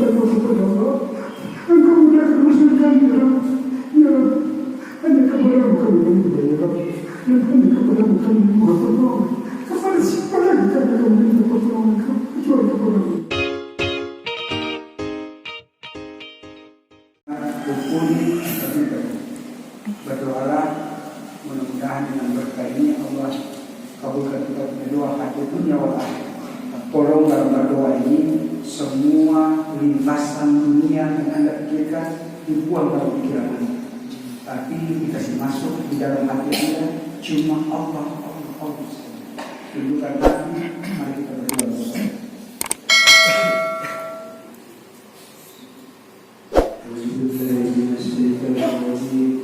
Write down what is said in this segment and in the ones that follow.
berdoa kepada Allah, Engkau mudahkan urusan kami, ya Rabb. Ya Rabb, hanya kepadamu kami meminta, ya Rabb. Dan hanya kepadamu kami memohon pertolongan. Kepada siapa lagi kami akan meminta pertolongan kecuali kepadamu. Berdoalah, mudah-mudahan dengan berkah ini Allah kabulkan kita punya doa hati dunia wal akhirat. Tolong dalam berdoa ini semua lintasan dunia yang Anda pikirkan dibuang dalam pikiran Anda, tapi dikasih masuk di dalam hati Anda cuma Allah. Tunjukkan hati, mari kita berdoa bersama.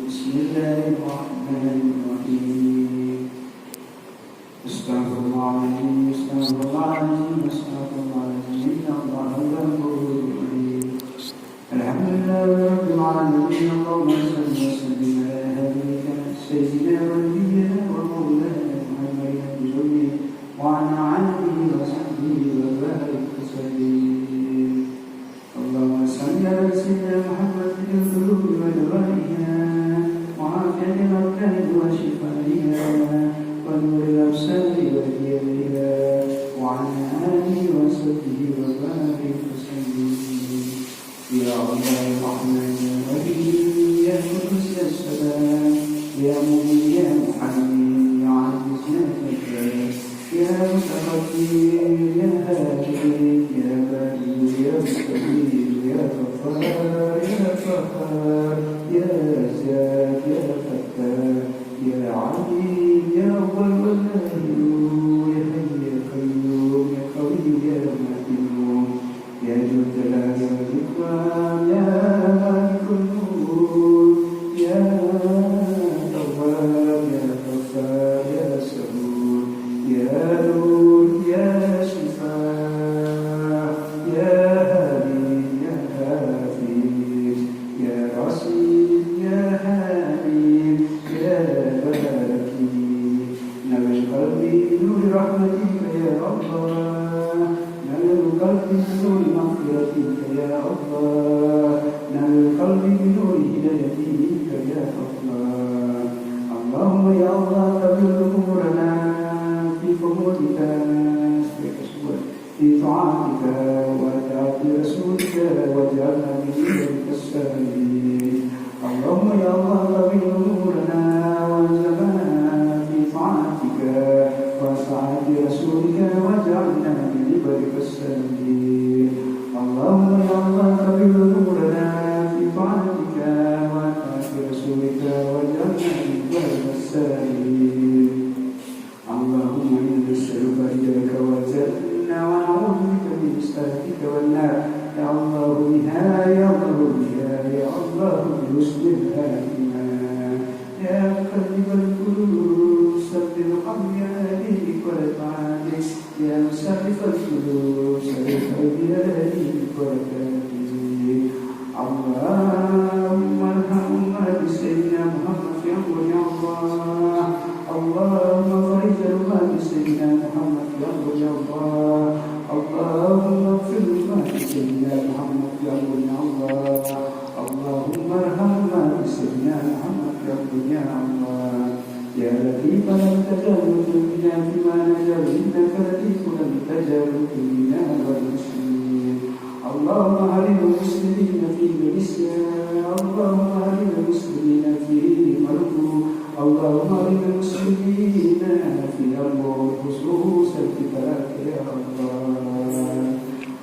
Bismillahirrahmanirrahim. Astagfirullahaladzim, astagfirullahaladzim, astagfirullahaladzim. Alhamdulillahirabbil alamin. Allahumma shalli wa sallim ala habibina sayyidina wa nabiyyina wa maulana Muhammadin wa ala alihi wa sahbihi wa barik wa sallim. Allahumma shalli ala sayyidina Muhammadin al-qulubi wa dawaiha wa afiyati al-abdani wa shifaiha wa nuril absari wa diyariha wa ala alihi wa sahbihi wa barik wa sallim. Ya Allah ya Rahman ya Rahim ya Qudus ya Salam ya Mu'min ya Muhammad ya Aziz ya Jabbar ya Mutaqaddim ya Hakim ya Badi ya Mustaqim ya Ghaffar ya Qahhar ya Razzaq ya Fattar ya Alim ya Awwal wal Akhir ya Hayy ya Qayyum ya Qawi ya Matin ya Dzul Jalali wal Ikram ya Malikul Mulk ya Tawwab ya Ghaffar ya Sabur ya Nur ya Shifaa ya Hadi ya Hafiz ya Rasid ya Hamid ya Baki Nawal qalbi nur rahmatika ya Allah nawal qalbi nur maghfiratika ya Allah nawal qalbi nur hidayatika ya Allah. Allahumma ya Allah tabir umurana fi qumutika fi ta'atika wa ta'ati rasulika waj'alna min ibadika as-salihin. Allahumma ya Allah tabir umurana wa zamana fi ta'atika wa ta'ati rasulika waj'alna min ibadika as-salihin. Allahumma ya Allah tabir umurana fi ta'atika wa ta'ati rasulika waj'alna min ibadika as-salihin. Allahumma inna nas'aluka ridaka wal janna wa na'udzu bika min sakhatika wan nar. Ya Allah biha ya Allah biha ya Allah bi husnil khatimah ya muqallibal qulub sabbir qalbi ala dinik wa ta'atik ya musarrifal qulub sarrif qalbi ala dinik wa ta'atik. Allahumma arhamna bi sayyidina Muhammad ya Allah. Allahumma farijna bi sayyidina Muhammad ya Allah. Allahumma ighfir bi sayyidina Muhammad ya Allah. Allahumma arhamna bi sayyidina Muhammad ya Allah. Ya Latifan lam tajallu bina fima najal innaka latifun lam tajallu bina wal muslimin. Allahumma hadil muslimina fi Malaysia. Allahumma hadil muslimina fi Maluku. Allahumma hadil muslimina fi Al-Mawt khususan fi Barak ya Allah.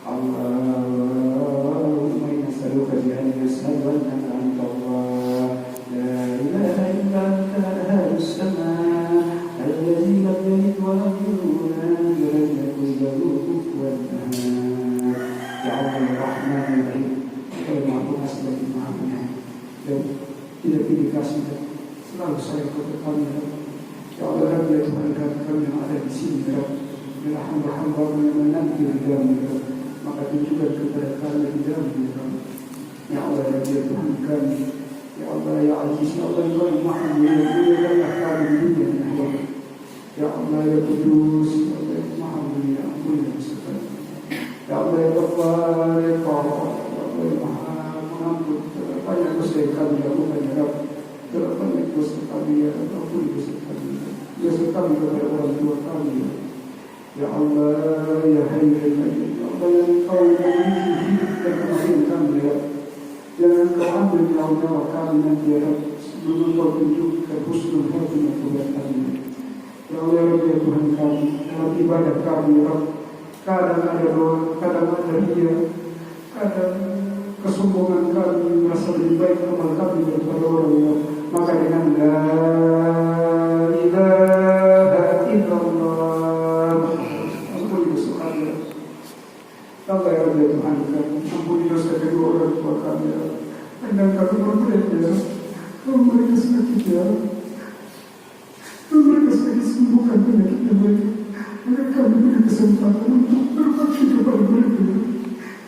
Allahumma inna nas'aluka bi anna nas'aluka annaka anta Allah la ilaha illa anta ahad as-samaa alladhi lam yalid wa lam yulad wa lam yakul lahu kufuwan ahad. Ya Allah ya Rahman ya Rahim, Engkau Maha Pengasih lagi Maha Penyayang dan tidak dikasih selalu sayang kepada kami. Ya Allah ya Tuhan kami yang ada di sini ya Rabb, bila hamba-hamba yang menanti ridhamu ya Rabb, maka tunjukkan kepada kami ridhamu ya Rabb. Ya Allah ya Tuhan kami, ya Allah ya Aziz, ya Allah ya Maha Mulia kami di dunia ya Allah. Ya Allah ya Kudus, ya Allah ya Maha Mulia, ampuni dosa kami. Ya Allah ya Ghaffar ya Qahhar, yang kami lakukan ya Rabb. Dalam banyak dosa kami ya Rabb, ampuni dosa kami. Dosa kami kepada orang tua kami ya Allah, ya Hayyu ya Qayyum, ya Allah yang Engkau memiliki hidup dan kematian kami ya Rabb. Jangan Engkau ambil nyawa-nyawa kami nanti ya Rabb, sebelum Engkau tunjukkan husnul khatimah kepada kami. Ya Allah ya Tuhan kami, dalam ibadah kami ya Rabb, kadang ada doa, kadang ada ria, kadang kesombongan kami merasa lebih baik amal kami daripada orang yang maka dengan la ilaha illallah ampuni dosa kami ya Allah ya Rabbi Tuhan kami, ampuni dosa kedua orang tua kami ya dan kami berdoa ya kalau mereka sakit ya kalau mereka sakit sembuhkan penyakitnya mereka kami beri kesempatan untuk berbakti kepada mereka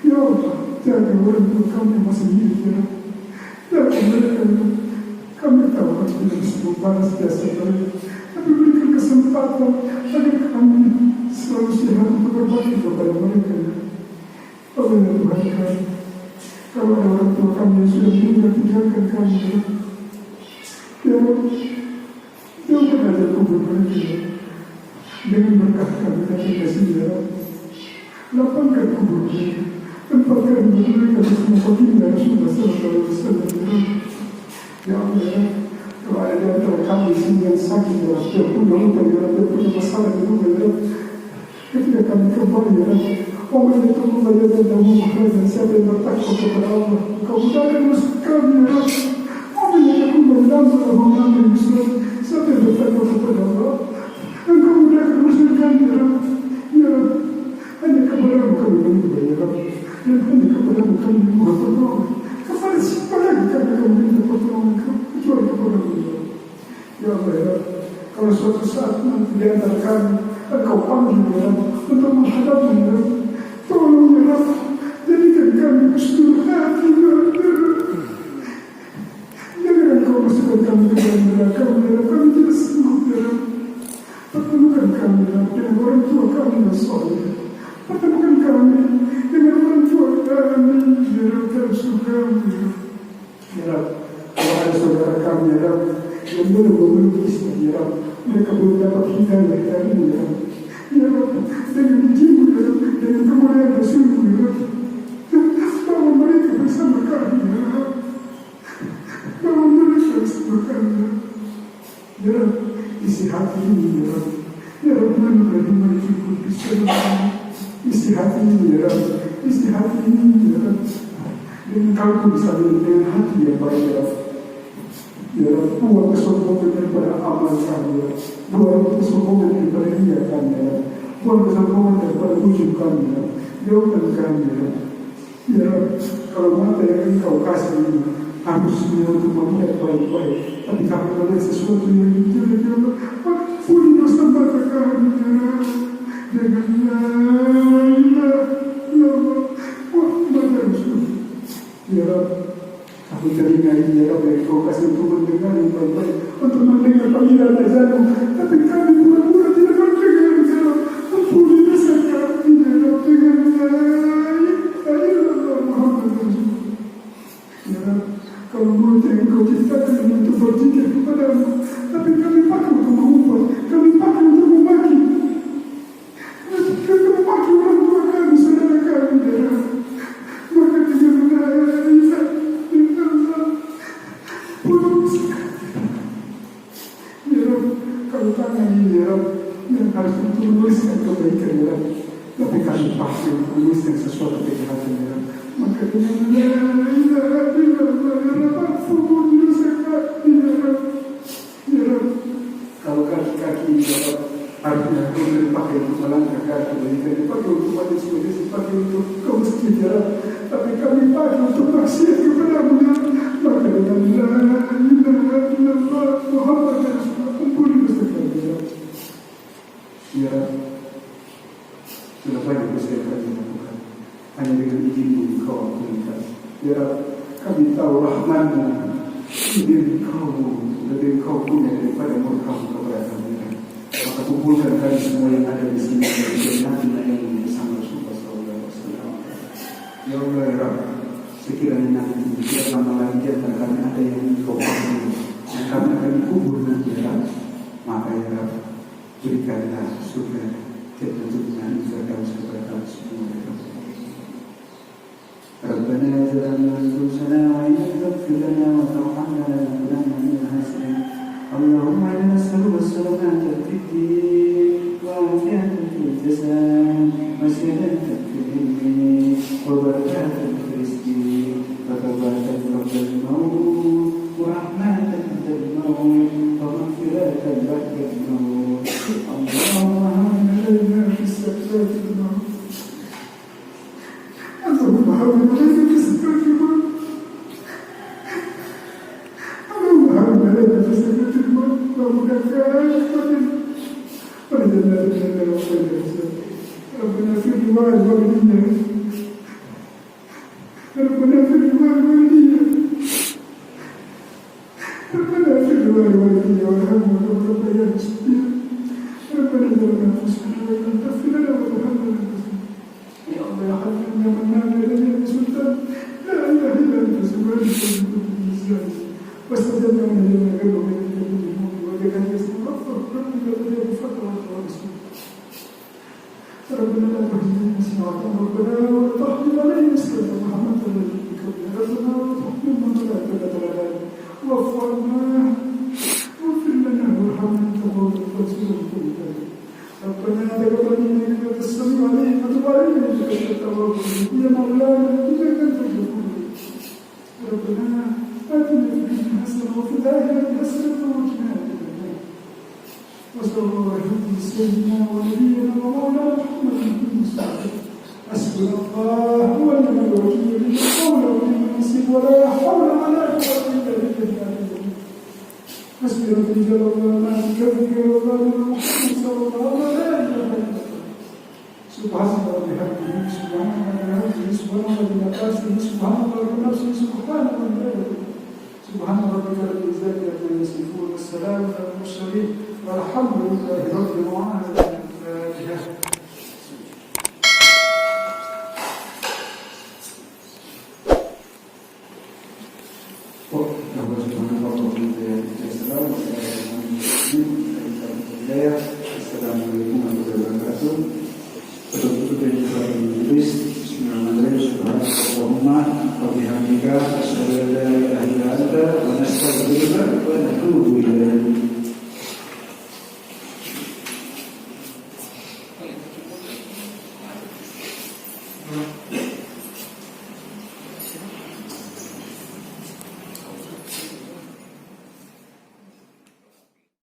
ya Allah. Jaga orang tua kami yang masih hidup ya. Jaga mereka ya. Kami tahu kami tidak bisa membalas jasa mereka, tapi berikan kesempatan agar kami selalu sehat untuk berbakti kepada mereka ya. Allah ya Tuhan kami, kalau ada orang tua kami yang sudah meninggal, tinggalkan kami ya. Jauhkan aja kubur mereka ya. Dengan berkah kami dan kasih ya. Lapangkan kubur mereka. Tempatkan mereka bersama baginda Rasulullah SAW. Ya Allah, kalau ada di antara kami sini yang sakit, ya dia punya utang, ya dia punya masalah di rumah, ya ketika kami kembali, ya orang itu membayar dan mengumpulkan siapa yang bertakwa kepada Allah. Kau mudahkan masuk kami, ya orang yang aku mendamping Allah mengambil Islam, siapa yang bertakwa kepada Allah. Engkau mudahkan masuk kami, ya hanya kepada kami menyembah, ya dan hanya kepada kami mohon pertolongan. Kepada siapa lagi kami minta pertolongan kecuali kepada Allah. Ya Allah ya, kalau suatu saat nanti di antara kami Engkau panggil ya untuk menghadapi ya, tolong ya jadikan kami husnul khatimah ya. Jangan Engkau masukkan kami ke dalam neraka ya, kami tidak sanggup ya. Pertemukan kami ya dengan orang tua kami yang soleh. Pertemukan kami dengan orang tua kami ya dalam surga ya. Kalau ada saudara kami ya yang belum memiliki istri ya, mereka belum dapat hidayah dari ya. Ya dengan izinmu ya, dengan kemuliaan Rasulmu ya, bawa mereka bersama kami ya. Bawa mereka bersama kami ya. Isi hati ini ya. Ya Rahman Rahim Malik Qudus isi hati ini ya, isi hati ini ya. Dan kau bisa dengan hati yang baik ya. Ya, buang kesombongan daripada amal kami ya. Buang kesombongan daripada dia kami ya. Buang kesombongan daripada wujud kami ya. Jauhkan kami ya. Ya, kalau mata yang Engkau kasih ini harusnya untuk melihat baik-baik, tapi kami melihat sesuatu yang jelek ya Allah. Ampuni dosa mata kami ya. Janganlah ya Allah. Wah, mata Rasul ya aku telinga ini ya Rabbi, Kau kasih untuk mendengar yang baik-baik, untuk mendengar panggilan azanmu, tapi kami pura-pura tidak mendengar ya Rabbi. Ampuni dosa kami ya Rabbi, dengan la ilaha Muhammad Rasulullah ya Rabbi. Kalau mulut yang Kau ciptakan untuk berzikir kepadamu, tapi kami pakai untuk mengumpat, kami pakai untuk memaki, kami memaki orang tua kami, saudara kami ya Rabbi. Maka dengan la ilaha kalau tangan ini ya yang harus untuk menuliskan kebaikan ya, tapi kami pasti untuk menuliskan sesuatu kejahatan ya. Maka dengan la ilaha illallah ya ampun dosa kami ya. Kalau kaki-kaki ya artinya kau dipakai untuk melangkah kaki, berikan dipakai untuk mati sebagai dipakai untuk kau masjid ya, tapi kami pakai untuk maksiat kepadamu ya. Maka dengan la ilaha illallah Muhammad Rasulullah, ampuni dosa kami ya. Ya, sudah banyak dosa yang kami lakukan, hanya dengan izin-Mu Kau ampunikan. Ya, kami tahu rahman-Mu, diri Kau punya daripada murka-Mu kepada kami. Maka kumpulkan kami semua yang ada di sini dengan Nabi yang bersama Rasulullah SAW. Ya Allah ya Rabb, sekiranya nanti tidak lama lagi antara kami ada yang dikubur dan kami akan dikubur nanti ya Rab, maka ya Rab berikanlah surga tentunya Firdaus kepada kami semua ya Rab. Rabbana zalamna anfusana wa in lam taghfir lana wa tarhamna lanakunanna minal khasirin. Allahumma inna nas'aluka as-salamata fid din wa 'afiyatan fil jasad wa ziyadatan fil ilmi wa barakatan fil rizqi wa tawbatan qabla al-maut wa rahmatan 'inda al-maut wa maghfiratan ba'da al-maut. Allahumma hawwin 'alaina fi sakrati al-maut. Allahumma hawwin 'alaina fi sakrati al-maut. Allahumma hawwin 'alaina fi sakrati al-maut. Allahumma ربنا في الوالد والدينا ربنا في الوالد والدينا ربنا في الوالد والدينا وارحمنا ربنا يا مسكين ربنا ظلمنا انفسنا وان لم تغفر لنا وترحمنا يا الله يا حبيبنا من نام لنا سلطان لا اله الا انت سبحانك واستجبنا من لنا قبل من الجنه وجعلنا نستغفر ربنا الذي غفر ورسوله ربنا لا تحزننا سمعتنا ربنا ولا تحمل علينا سيدنا محمد الذي بكرنا ربنا ولا تحملنا ولا تبلغنا واعف عنا واغفر لنا وارحمنا انت مولانا فانصرنا كل ذلك ربنا تقبل منا انك السميع العليم وتب علينا انك انت التواب الرحيم يا مولانا انك انت الغفور ربنا اتنا في الدنيا حسنه وفي الاخره حسنه وقنا عذاب النار وصلى الله على سيدنا ونبينا ومولانا محمد بن مسلم. حسبنا الله ونعم الوكيل لا حول ولا قوة ولا حول ولا قوة إلا بالله. حسبنا رجال الله ما ذكرك وقال محمد صلى الله عليه وسلم. سبحان الله بحمده سبحان الله بحمده سبحان الله بمقاصده سبحان الله بنفسه سبحان الله بذاته سبحان ربك رب العزة عما يصفون والسلام على المرسلين والحمد لله رب العالمين. الفاتحة. Assalamualaikum warahmatullahi wabarakatuh. Penutup dari surat Nangis. Bismillahirrahmanirrahim. Subhanallahumma wa bihamdika asyhadu an la ilaha illa anta wa nastaghfiruka wa natubu ilaik. Yeah.